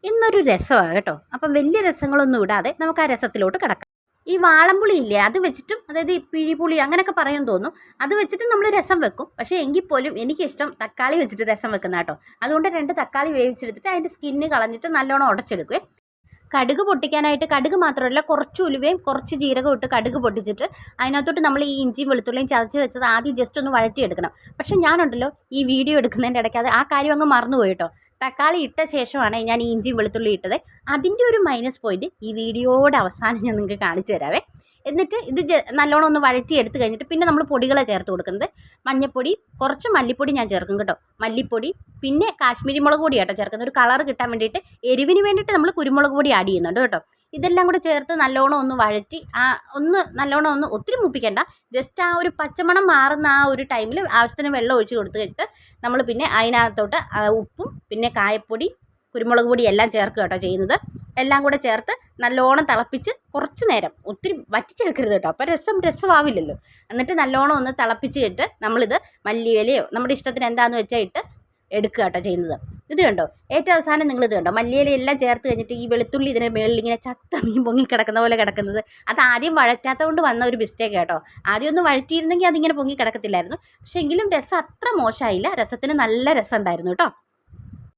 ഇന്നൊരു രസമാണ് കേട്ടോ. അപ്പം വലിയ രസങ്ങളൊന്നും ഇടാതെ നമുക്ക് ആ രസത്തിലോട്ട് കിടക്കാം. ഈ വാളംപുളി ഇല്ലേ, അത് വെച്ചിട്ടും, അതായത് ഈ പിഴിപുളി അങ്ങനെയൊക്കെ പറയാൻ തോന്നും, അത് വെച്ചിട്ട് നമ്മൾ രസം വെക്കും. പക്ഷേ എങ്കിൽ പോലും എനിക്കിഷ്ടം തക്കാളി വെച്ചിട്ട് രസം വെക്കുന്ന കേട്ടോ. അതുകൊണ്ട് 2 തക്കാളി വേവിച്ചെടുത്തിട്ട് അതിൻ്റെ സ്കിന്ന് കളഞ്ഞിട്ട് നല്ലോണം ഉടച്ചെടുക്കുവേ. കടുക് പൊട്ടിക്കാനായിട്ട് കടുക് മാത്രമല്ല, കുറച്ച് ഉലുവയും കുറച്ച് ജീരകം ഇട്ട് കടുക് പൊട്ടിച്ചിട്ട് അതിനകത്തോട്ട് നമ്മൾ ഈ ഇഞ്ചിയും വെളുത്തുള്ളിയും ചതച്ച് വെച്ചത് ആദ്യം ജസ്റ്റ് ഒന്ന് വഴറ്റിയെടുക്കണം. പക്ഷേ ഞാനുണ്ടല്ലോ ഈ വീഡിയോ എടുക്കുന്നതിൻ്റെ ഇടയ്ക്ക് ആ കാര്യം അങ്ങ് മറന്നുപോയി കേട്ടോ. തക്കാളി ഇട്ട ശേഷമാണ് ഞാൻ ഈ ഇഞ്ചിയും വെളുത്തുള്ളി ഇട്ടത്. അതിൻ്റെ ഒരു മൈനസ് പോയിൻറ്റ് ഈ വീഡിയോയുടെ അവസാനം ഞാൻ നിങ്ങൾക്ക് കാണിച്ചു തരാവേ. എന്നിട്ട് ഇത് നല്ലോണം ഒന്ന് വഴറ്റി എടുത്ത് കഴിഞ്ഞിട്ട് പിന്നെ നമ്മൾ പൊടികളെ ചേർത്ത് കൊടുക്കുന്നത്. മഞ്ഞൾപ്പൊടി, കുറച്ച് മല്ലിപ്പൊടി ഞാൻ ചേർക്കും കേട്ടോ. മല്ലിപ്പൊടി, പിന്നെ കാശ്മീരി മുളക് പൊടി കേട്ടോ ചേർക്കുന്നത്, ഒരു കളർ കിട്ടാൻ വേണ്ടിയിട്ട്. എരിവിന് വേണ്ടിയിട്ട് നമ്മൾ കുരുമുളക് പൊടി ആഡ് ചെയ്യുന്നുണ്ട് കേട്ടോ. ഇതെല്ലാം കൂടെ ചേർത്ത് നല്ലോണം ഒന്ന് വഴറ്റി നല്ലോണം ഒന്ന് ഒത്തിരി മൂപ്പിക്കേണ്ട, ജസ്റ്റ് ആ ഒരു പച്ചമണം മാറുന്ന ആ ഒരു ടൈമിൽ ആവശ്യത്തിന് വെള്ളം ഒഴിച്ച് കൊടുത്ത് കഴിഞ്ഞിട്ട് നമ്മൾ പിന്നെ അതിനകത്തോട്ട് ഉപ്പും പിന്നെ കായപ്പൊടി, കുരുമുളക് പൊടി എല്ലാം ചേർക്കുക കേട്ടോ ചെയ്യുന്നത്. എല്ലാം കൂടെ ചേർത്ത് നല്ലോണം തിളപ്പിച്ച് കുറച്ച് നേരം, ഒത്തിരി വറ്റിച്ചെടുക്കരുത് കേട്ടോ, അപ്പോൾ രസമാവില്ലല്ലോ. എന്നിട്ട് നല്ലോണം ഒന്ന് തിളപ്പിച്ചിട്ട് നമ്മളിത് മല്ലിയിലയോ നമ്മുടെ ഇഷ്ടത്തിന് എന്താണെന്ന് വെച്ചാൽ ഇട്ട് എടുക്കുക കേട്ടോ ചെയ്യുന്നത്. ഇത് കണ്ടോ, ഏറ്റവും അവസാനം നിങ്ങളിത് കണ്ടോ, മല്ലിയില എല്ലാം ചേർത്ത് കഴിഞ്ഞിട്ട് ഈ വെളുത്തുള്ളി ഇതിൻ്റെ മുകളിൽ ഇങ്ങനെ ചത്ത മീൻ പൊങ്ങി കിടക്കുന്ന പോലെ കിടക്കുന്നത്. അത് ആദ്യം വഴറ്റാത്തത് കൊണ്ട് വന്ന ഒരു മിസ്റ്റേക്ക് കേട്ടോ. ആദ്യം ഒന്ന് വഴറ്റിയിരുന്നെങ്കിൽ അതിങ്ങനെ പൊങ്ങി കിടക്കത്തില്ലായിരുന്നു. പക്ഷേ എങ്കിലും രസം അത്ര മോശമായില്ല, രസത്തിന് നല്ല രസം ഉണ്ടായിരുന്നു കേട്ടോ.